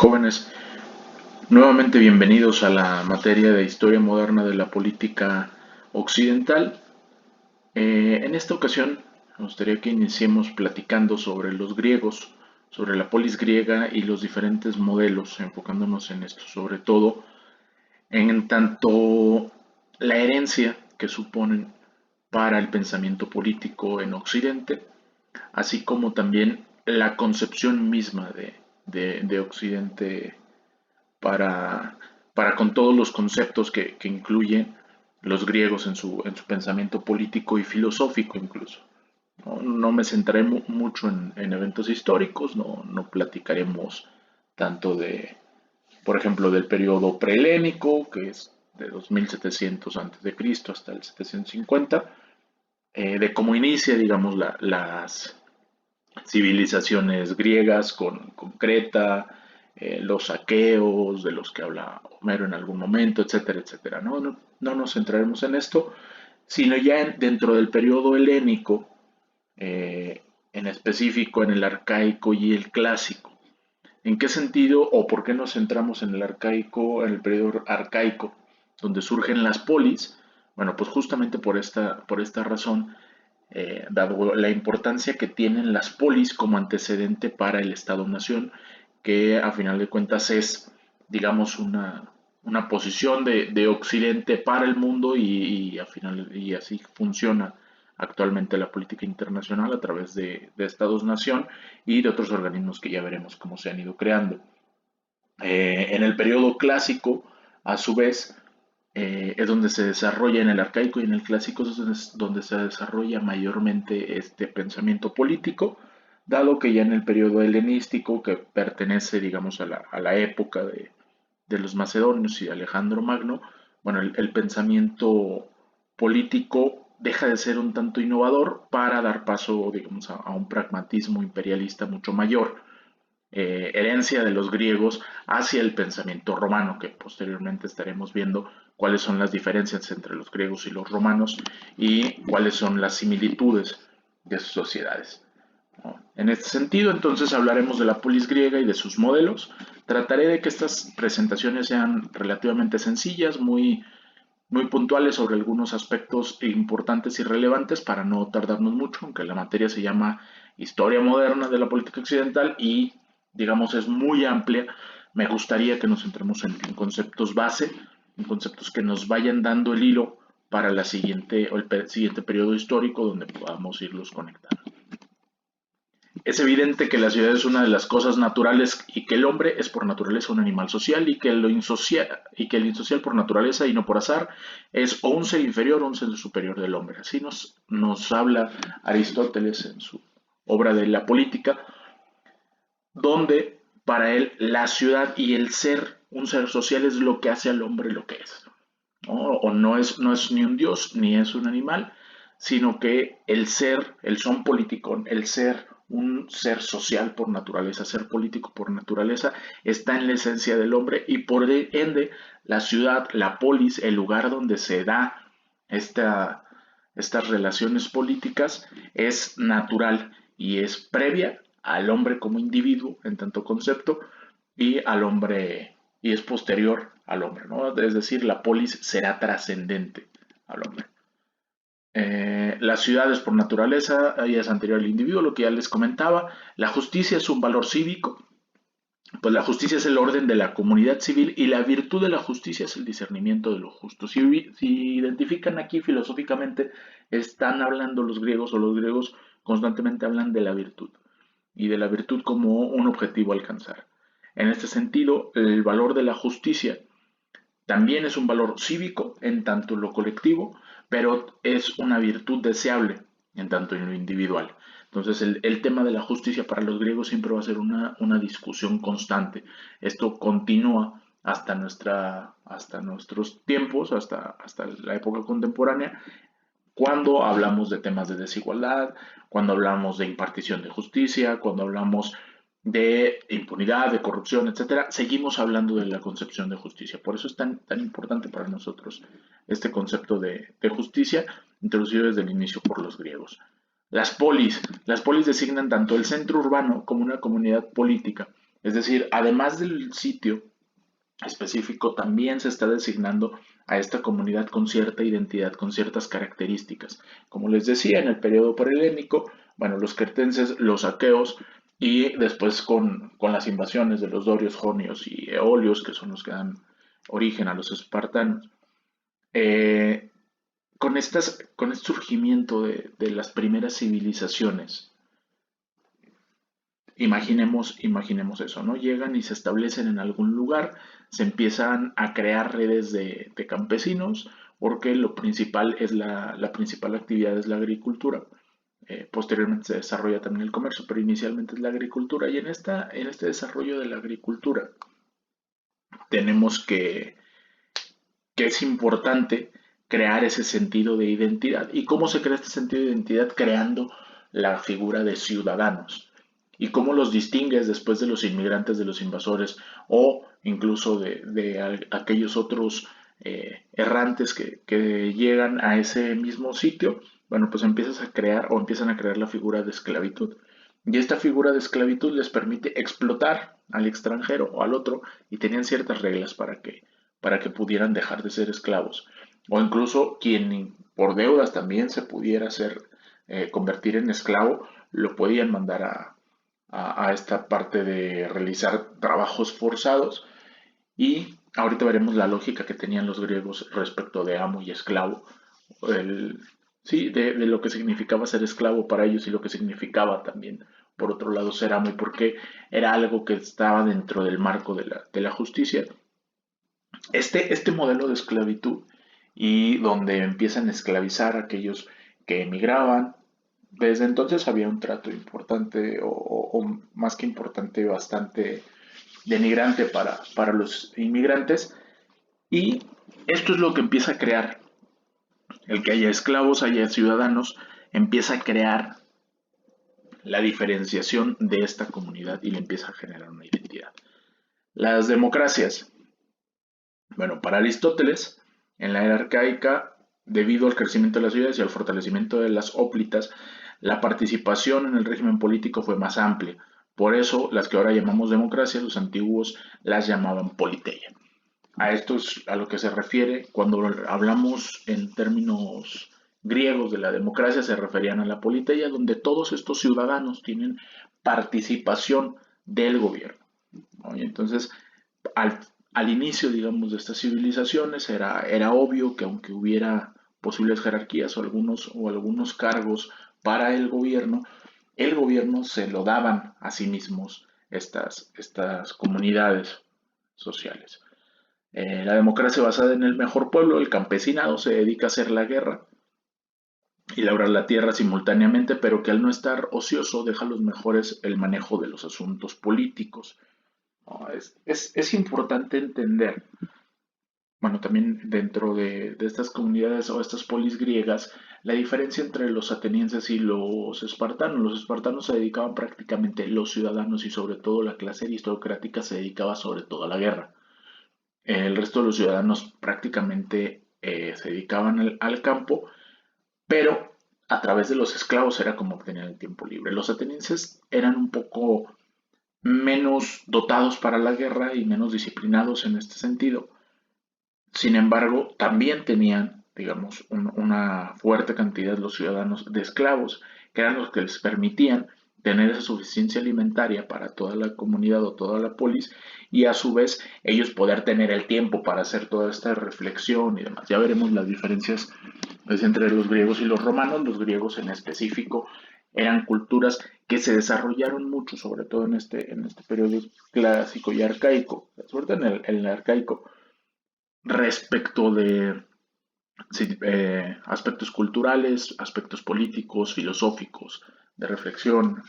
Jóvenes, nuevamente bienvenidos a la materia de Historia Moderna de la Política Occidental. En esta ocasión me gustaría que iniciemos platicando sobre los griegos, sobre la polis griega y los diferentes modelos, enfocándonos en esto, sobre todo en tanto la herencia que suponen para el pensamiento político en Occidente, así como también la concepción misma de Occidente para, para con todos los conceptos que incluyen los griegos en su pensamiento político y filosófico incluso. No me centraré mucho en eventos históricos, no platicaremos tanto de, por ejemplo, del periodo prehelénico, que es de 2700 a.C. hasta el 750, de cómo inicia, digamos, las civilizaciones griegas con Creta, los aqueos, de los que habla Homero en algún momento, etcétera, etcétera. No nos centraremos en esto, sino ya dentro del periodo helénico, en específico en el arcaico y el clásico. ¿En qué sentido o por qué nos centramos en el arcaico, en el periodo arcaico, donde surgen las polis? Bueno, pues justamente por esta razón, dado la importancia que tienen las polis como antecedente para el Estado-Nación, que a final de cuentas es, digamos, una posición de Occidente para el mundo y así funciona actualmente la política internacional a través de Estados-Nación y de otros organismos que ya veremos cómo se han ido creando. En el periodo clásico, a su vez, es donde se desarrolla en el arcaico y en el clásico es donde se desarrolla mayormente este pensamiento político, dado que ya en el periodo helenístico, que pertenece, digamos, a la época de los macedonios y de Alejandro Magno, bueno, el pensamiento político deja de ser un tanto innovador para dar paso, digamos, a un pragmatismo imperialista mucho mayor, herencia de los griegos hacia el pensamiento romano, que posteriormente estaremos viendo cuáles son las diferencias entre los griegos y los romanos y cuáles son las similitudes de sus sociedades. En este sentido, entonces hablaremos de la polis griega y de sus modelos. Trataré de que estas presentaciones sean relativamente sencillas, muy puntuales sobre algunos aspectos importantes y relevantes para no tardarnos mucho, aunque la materia se llama Historia Moderna de la Política Occidental y, digamos, es muy amplia. Me gustaría que nos centremos en conceptos base, en conceptos que nos vayan dando el hilo para la siguiente o el siguiente periodo histórico donde podamos irlos conectando. Es evidente que la ciudad es una de las cosas naturales y que el hombre es por naturaleza un animal social y que el insocial por naturaleza y no por azar es o un ser inferior o un ser superior del hombre. Así nos habla Aristóteles en su obra de la política, donde para él la ciudad y el ser, un ser social, es lo que hace al hombre lo que es. ¿No? O no es ni un dios ni es un animal, sino que el ser, el son político, el ser un ser social por naturaleza, ser político por naturaleza, está en la esencia del hombre y por ende la ciudad, la polis, el lugar donde se da esta, estas relaciones políticas es natural y es previa al hombre como individuo en tanto concepto y al hombre y es posterior al hombre, ¿no? Es decir, la polis será trascendente al hombre. Las ciudades por naturaleza ya es anterior al individuo, lo que ya les comentaba. La justicia es un valor cívico, pues la justicia es el orden de la comunidad civil y la virtud de la justicia es el discernimiento de lo justo. Si identifican aquí filosóficamente, están hablando los griegos o los griegos constantemente hablan de la virtud y de la virtud como un objetivo a alcanzar. En este sentido, el valor de la justicia también es un valor cívico en tanto en lo colectivo, pero es una virtud deseable en tanto en lo individual. Entonces, el tema de la justicia para los griegos siempre va a ser una discusión constante. Esto continúa hasta nuestros tiempos, hasta la época contemporánea, cuando hablamos de temas de desigualdad, cuando hablamos de impartición de justicia, cuando hablamos de impunidad, de corrupción, etcétera, seguimos hablando de la concepción de justicia. Por eso es tan importante para nosotros este concepto de justicia, introducido desde el inicio por los griegos. Las polis designan tanto el centro urbano como una comunidad política. Es decir, además del sitio específico, también se está designando a esta comunidad con cierta identidad, con ciertas características. Como les decía, en el periodo prehelénico, bueno, los cretenses, los aqueos, y después con las invasiones de los dorios, jonios y eolios, que son los que dan origen a los espartanos. Eh, con este surgimiento de las primeras civilizaciones, imaginemos eso, ¿no? Llegan y se establecen en algún lugar, se empiezan a crear redes de campesinos, porque lo principal es la principal actividad es la agricultura. Posteriormente se desarrolla también el comercio, pero inicialmente es la agricultura. Y en este desarrollo de la agricultura tenemos que es importante crear ese sentido de identidad. ¿Y cómo se crea este sentido de identidad? Creando la figura de ciudadanos. ¿Y cómo los distingues después de los inmigrantes, de los invasores o incluso de aquellos otros errantes que llegan a ese mismo sitio? Bueno, pues empiezas a crear o empiezan a crear la figura de esclavitud. Y esta figura de esclavitud les permite explotar al extranjero o al otro, y tenían ciertas reglas para que pudieran dejar de ser esclavos. O incluso quien por deudas también se pudiera convertir en esclavo, lo podían mandar a esta parte de realizar trabajos forzados. Y ahorita veremos la lógica que tenían los griegos respecto de amo y esclavo. El, sí, de lo que significaba ser esclavo para ellos y lo que significaba también, por otro lado, ser amo, y por qué era algo que estaba dentro del marco de la justicia. Este modelo de esclavitud, y donde empiezan a esclavizar a aquellos que emigraban, desde entonces había un trato importante o más que importante, bastante denigrante para los inmigrantes, y esto es lo que empieza a crear, el que haya esclavos, haya ciudadanos, empieza a crear la diferenciación de esta comunidad y le empieza a generar una identidad. Las democracias. Bueno, para Aristóteles, en la era arcaica, debido al crecimiento de las ciudades y al fortalecimiento de las óplitas, la participación en el régimen político fue más amplia. Por eso, las que ahora llamamos democracias, los antiguos las llamaban politeia. A esto es a lo que se refiere cuando hablamos en términos griegos de la democracia, se referían a la politeia, donde todos estos ciudadanos tienen participación del gobierno, ¿no? Y entonces, al, al inicio, digamos, de estas civilizaciones, era obvio que aunque hubiera posibles jerarquías o algunos cargos para el gobierno se lo daban a sí mismos estas comunidades sociales. La democracia basada en el mejor pueblo, el campesinado, se dedica a hacer la guerra y labrar la tierra simultáneamente, pero que al no estar ocioso deja a los mejores el manejo de los asuntos políticos. ¿No? Es importante entender, bueno, también dentro de estas comunidades o estas polis griegas, la diferencia entre los atenienses y los espartanos. Los espartanos se dedicaban prácticamente, los ciudadanos y sobre todo la clase aristocrática se dedicaba sobre todo a la guerra. El resto de los ciudadanos prácticamente se dedicaban al campo, pero a través de los esclavos era como obtenían el tiempo libre. Los atenienses eran un poco menos dotados para la guerra y menos disciplinados en este sentido. Sin embargo, también tenían, digamos, una fuerte cantidad de los ciudadanos de esclavos, que eran los que les permitían tener esa suficiencia alimentaria para toda la comunidad o toda la polis, y a su vez ellos poder tener el tiempo para hacer toda esta reflexión y demás. Ya veremos las diferencias, pues, entre los griegos y los romanos. Los griegos en específico eran culturas que se desarrollaron mucho, sobre todo en este periodo clásico y arcaico, sobre todo en el arcaico, respecto de sí, aspectos culturales, aspectos políticos, filosóficos, de reflexión,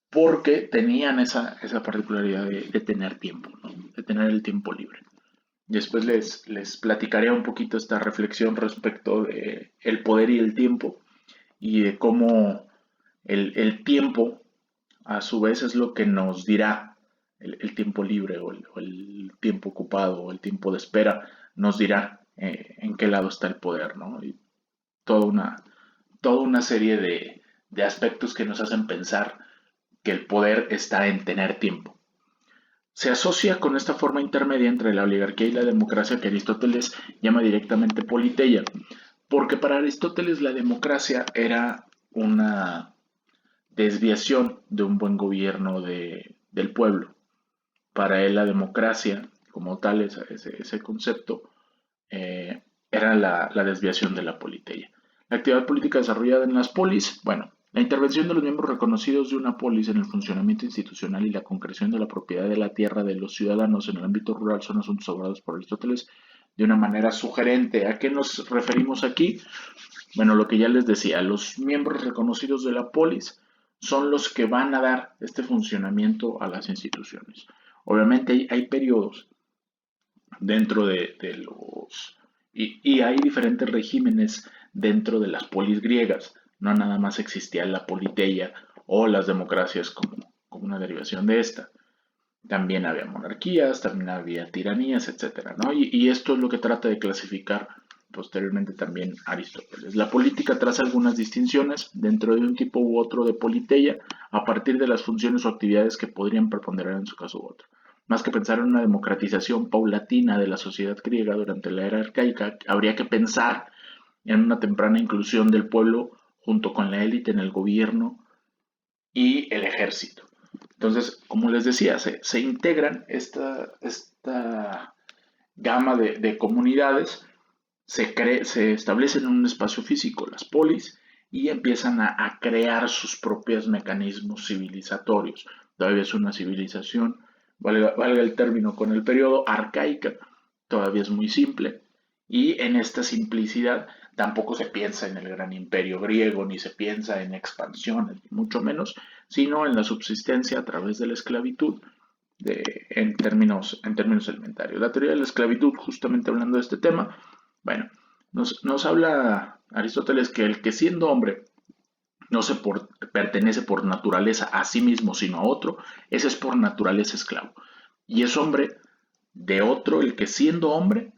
porque tenían esa particularidad de tener tiempo, ¿no? De tener el tiempo libre. Después les platicaré un poquito esta reflexión respecto de el poder y el tiempo, y de cómo el tiempo a su vez es lo que nos dirá el tiempo libre o el tiempo ocupado o el tiempo de espera, nos dirá en qué lado está el poder, ¿no? Y toda una, toda una serie de aspectos que nos hacen pensar que el poder está en tener tiempo. Se asocia con esta forma intermedia entre la oligarquía y la democracia que Aristóteles llama directamente politeia, porque para Aristóteles la democracia era una desviación de un buen gobierno del pueblo. Para él la democracia, como tal, ese concepto, era la desviación de la politeia. La actividad política desarrollada en las polis, bueno, la intervención de los miembros reconocidos de una polis en el funcionamiento institucional y la concreción de la propiedad de la tierra de los ciudadanos en el ámbito rural son asuntos abordados por Aristóteles de una manera sugerente. ¿A qué nos referimos aquí? Bueno, lo que ya les decía, los miembros reconocidos de la polis son los que van a dar este funcionamiento a las instituciones. Obviamente hay periodos dentro de los... Y hay diferentes regímenes dentro de las polis griegas. No nada más existía la politeia o las democracias como una derivación de esta. También había monarquías, también había tiranías, etcétera, ¿no? Y esto es lo que trata de clasificar posteriormente también Aristóteles. La política traza algunas distinciones dentro de un tipo u otro de politeia a partir de las funciones o actividades que podrían preponderar en su caso u otro. Más que pensar en una democratización paulatina de la sociedad griega durante la era arcaica, habría que pensar en una temprana inclusión del pueblo junto con la élite en el gobierno y el ejército. Entonces, como les decía, se integran esta gama de comunidades, se establecen en un espacio físico, las polis, y empiezan a crear sus propios mecanismos civilizatorios. Todavía es una civilización, valga el término, con el periodo arcaica, todavía es muy simple, y en esta simplicidad tampoco se piensa en el gran imperio griego, ni se piensa en expansiones, mucho menos, sino en la subsistencia a través de la esclavitud en términos alimentarios. La teoría de la esclavitud, justamente hablando de este tema, bueno, nos habla Aristóteles que el que siendo hombre no se pertenece por naturaleza a sí mismo, sino a otro, ese es por naturaleza esclavo. Y es hombre de otro el que siendo hombre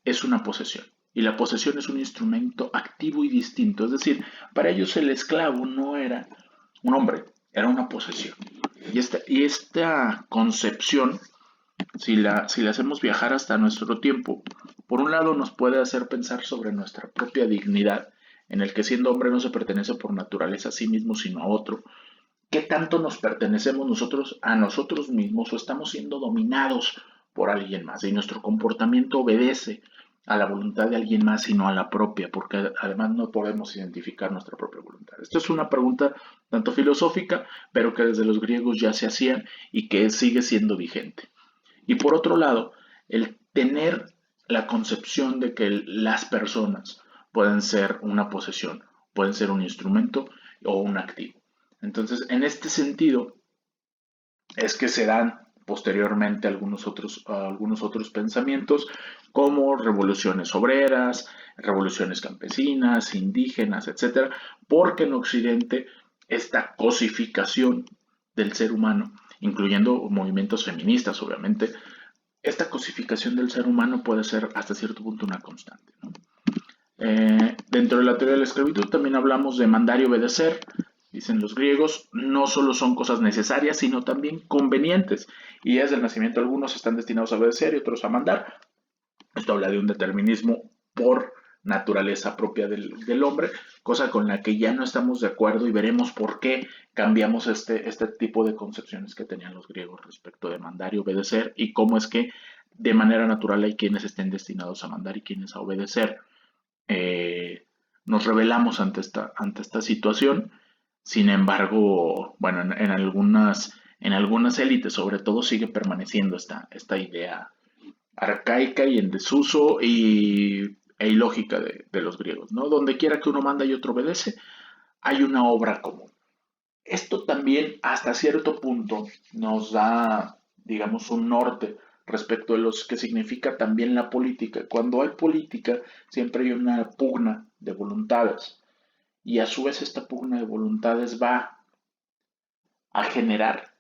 es una posesión. Y la posesión es un instrumento activo y distinto. Es decir, para ellos el esclavo no era un hombre, era una posesión. Y esta concepción, si la hacemos viajar hasta nuestro tiempo, por un lado nos puede hacer pensar sobre nuestra propia dignidad, en el que siendo hombre no se pertenece por naturaleza a sí mismo, sino a otro. ¿Qué tanto nos pertenecemos nosotros a nosotros mismos o estamos siendo dominados por alguien más? Y nuestro comportamiento obedece a la voluntad de alguien más y no a la propia, porque además no podemos identificar nuestra propia voluntad. Esto es una pregunta tanto filosófica, pero que desde los griegos ya se hacían y que sigue siendo vigente. Y por otro lado, el tener la concepción de que las personas pueden ser una posesión, pueden ser un instrumento o un activo. Entonces, en este sentido, es que se dan posteriormente algunos otros pensamientos como revoluciones obreras, revoluciones campesinas, indígenas, etcétera, porque en Occidente esta cosificación del ser humano, incluyendo movimientos feministas, obviamente, esta cosificación del ser humano puede ser hasta cierto punto una constante, ¿no? Dentro de la teoría de la esclavitud también hablamos de mandar y obedecer. Dicen los griegos, no solo son cosas necesarias, sino también convenientes. Y desde el nacimiento algunos están destinados a obedecer y otros a mandar. Esto habla de un determinismo por naturaleza propia del hombre, cosa con la que ya no estamos de acuerdo y veremos por qué cambiamos este tipo de concepciones que tenían los griegos respecto de mandar y obedecer y cómo es que de manera natural hay quienes estén destinados a mandar y quienes a obedecer. Nos rebelamos ante esta situación. Sin embargo, bueno, en algunas élites sobre todo sigue permaneciendo esta idea arcaica y en desuso e ilógica de los griegos, ¿no? Donde quiera que uno manda y otro obedece, hay una obra común. Esto también hasta cierto punto nos da, digamos, un norte respecto de lo que significa también la política. Cuando hay política, siempre hay una pugna de voluntades y a su vez esta pugna de voluntades va a generar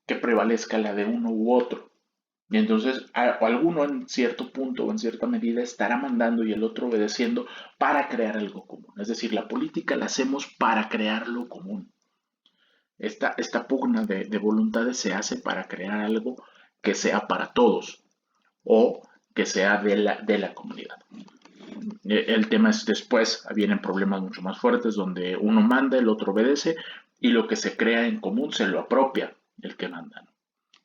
que prevalezca la de uno u otro. Y entonces alguno en cierto punto o en cierta medida estará mandando y el otro obedeciendo para crear algo común. Es decir, la política la hacemos para crear lo común. esta pugna de voluntades se hace para crear algo que sea para todos o que sea de la comunidad. El tema es después, vienen problemas mucho más fuertes donde uno manda, el otro obedece y lo que se crea en común se lo apropia el que manda, ¿no?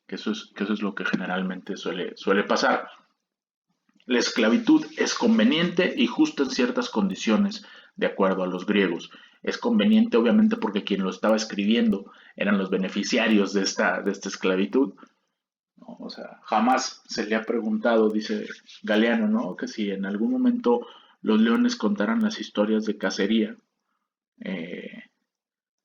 Que eso es lo que generalmente suele pasar. La esclavitud es conveniente y justa en ciertas condiciones, de acuerdo a los griegos. Es conveniente obviamente porque quien lo estaba escribiendo eran los beneficiarios de esta esclavitud, ¿no? O sea, jamás se le ha preguntado, dice Galeano, ¿no? Que si en algún momento los leones contaran las historias de cacería, eh,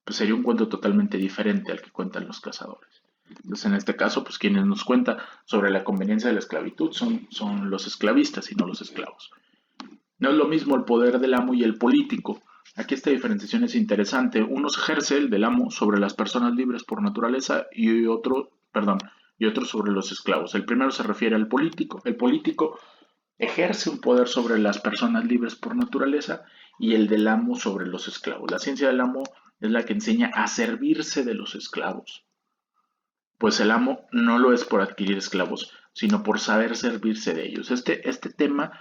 pues sería un cuento totalmente diferente al que cuentan los cazadores. Entonces, en este caso, pues quienes nos cuentan sobre la conveniencia de la esclavitud son los esclavistas y no los esclavos. No es lo mismo el poder del amo y el político. Aquí esta diferenciación es interesante. Uno ejerce el del amo sobre las personas libres por naturaleza y otro sobre los esclavos. El primero se refiere al político. El político ejerce un poder sobre las personas libres por naturaleza y el del amo sobre los esclavos. La ciencia del amo es la que enseña a servirse de los esclavos, pues el amo no lo es por adquirir esclavos, sino por saber servirse de ellos. Este tema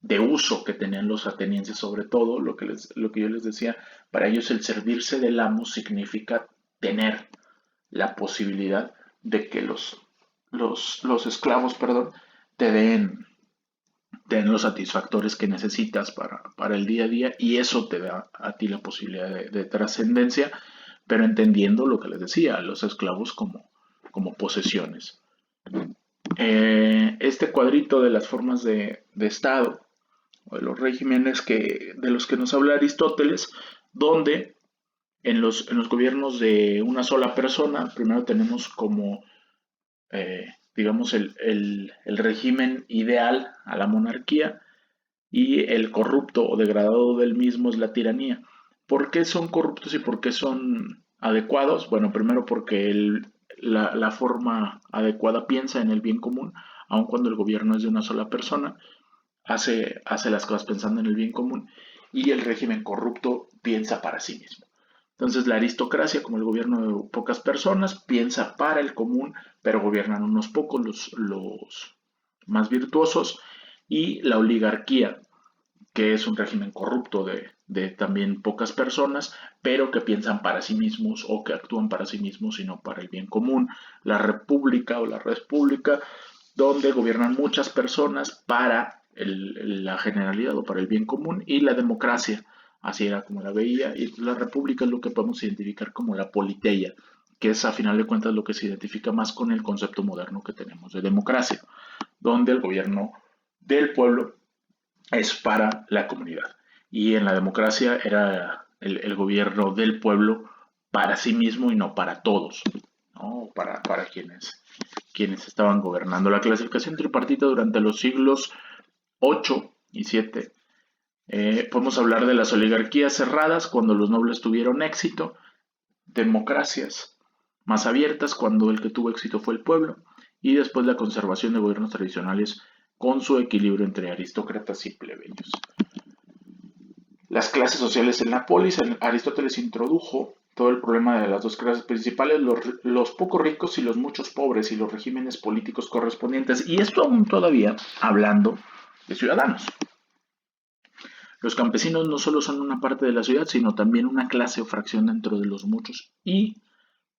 de uso que tenían los atenienses, sobre todo, lo que yo les decía, para ellos el servirse del amo significa tener la posibilidad de que los esclavos, perdón, te den, te den los satisfactores que necesitas para el día a día y eso te da a ti la posibilidad de trascendencia, pero entendiendo lo que les decía, a los esclavos como posesiones. Este cuadrito de las formas de Estado o de los regímenes de los que nos habla Aristóteles, donde en los gobiernos de una sola persona, primero tenemos como, digamos, el régimen ideal a la monarquía y el corrupto o degradado del mismo es la tiranía. ¿Por qué son corruptos y por qué son adecuados? Bueno, primero porque la forma adecuada piensa en el bien común, aun cuando el gobierno es de una sola persona, hace las cosas pensando en el bien común y el régimen corrupto piensa para sí mismo. Entonces la aristocracia, como el gobierno de pocas personas, piensa para el común, pero gobiernan unos pocos, los más virtuosos, y la oligarquía, que es un régimen corrupto de también pocas personas, pero que piensan para sí mismos o que actúan para sí mismos y no para el bien común. La república o la república, donde gobiernan muchas personas para la generalidad o para el bien común, y la democracia, así era como la veía, y la república es lo que podemos identificar como la politeia, que es a final de cuentas lo que se identifica más con el concepto moderno que tenemos de democracia, donde el gobierno del pueblo es para la comunidad. Y en la democracia era el gobierno del pueblo para sí mismo y no para todos, ¿no? Para quienes estaban gobernando. La clasificación tripartita durante los siglos 8 y 7. Podemos hablar de las oligarquías cerradas cuando los nobles tuvieron éxito, democracias más abiertas cuando el que tuvo éxito fue el pueblo, y después la conservación de gobiernos tradicionales con su equilibrio entre aristócratas y plebeyos. Las clases sociales en la polis, Aristóteles introdujo todo el problema de las dos clases principales, los pocos ricos y los muchos pobres y los regímenes políticos correspondientes, y esto aún todavía hablando de ciudadanos. Los campesinos no solo son una parte de la ciudad, sino también una clase o fracción dentro de los muchos y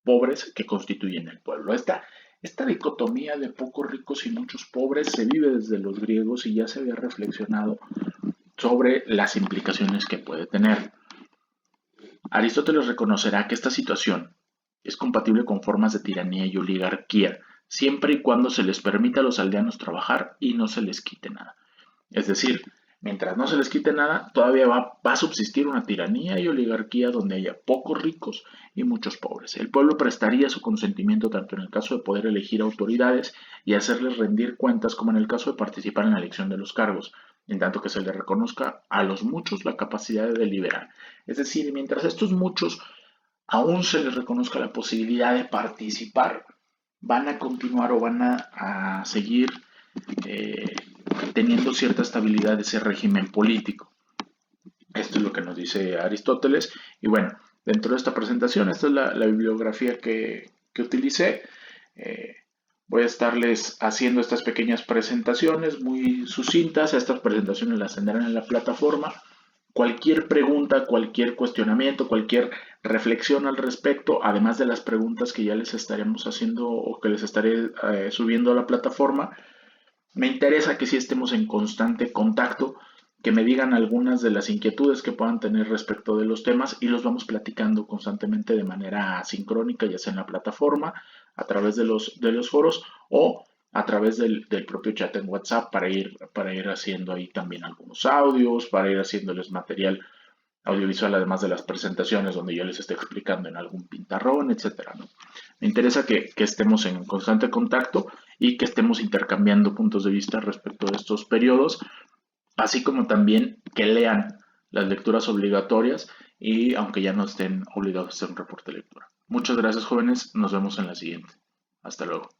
pobres que constituyen el pueblo. Esta dicotomía de pocos ricos y muchos pobres se vive desde los griegos y ya se había reflexionado sobre las implicaciones que puede tener. Aristóteles reconocerá que esta situación es compatible con formas de tiranía y oligarquía, siempre y cuando se les permita a los aldeanos trabajar y no se les quite nada. Es decir, mientras no se les quite nada, todavía va a subsistir una tiranía y oligarquía donde haya pocos ricos y muchos pobres. El pueblo prestaría su consentimiento tanto en el caso de poder elegir autoridades y hacerles rendir cuentas como en el caso de participar en la elección de los cargos, en tanto que se les reconozca a los muchos la capacidad de deliberar. Es decir, mientras a estos muchos aún se les reconozca la posibilidad de participar, van a continuar o van a seguir eh, teniendo cierta estabilidad ese régimen político. Esto es lo que nos dice Aristóteles. Y bueno, dentro de esta presentación. Esta es la bibliografía que utilicé. Voy a estarles haciendo estas pequeñas presentaciones muy sucintas. Estas presentaciones las tendrán en la plataforma. Cualquier pregunta, cualquier cuestionamiento, cualquier reflexión al respecto, además de las preguntas que ya les estaremos haciendo o que les estaré subiendo a la plataforma, me interesa que sí estemos en constante contacto, que me digan algunas de las inquietudes que puedan tener respecto de los temas y los vamos platicando constantemente de manera sincrónica, ya sea en la plataforma, a través de los foros o a través del propio chat en WhatsApp para ir haciendo ahí también algunos audios, para ir haciéndoles material audiovisual, además de las presentaciones donde yo les esté explicando en algún pintarrón, etcétera, ¿no? Me interesa que estemos en constante contacto y que estemos intercambiando puntos de vista respecto de estos periodos, así como también que lean las lecturas obligatorias y aunque ya no estén obligados a hacer un reporte de lectura. Muchas gracias, jóvenes. Nos vemos en la siguiente. Hasta luego.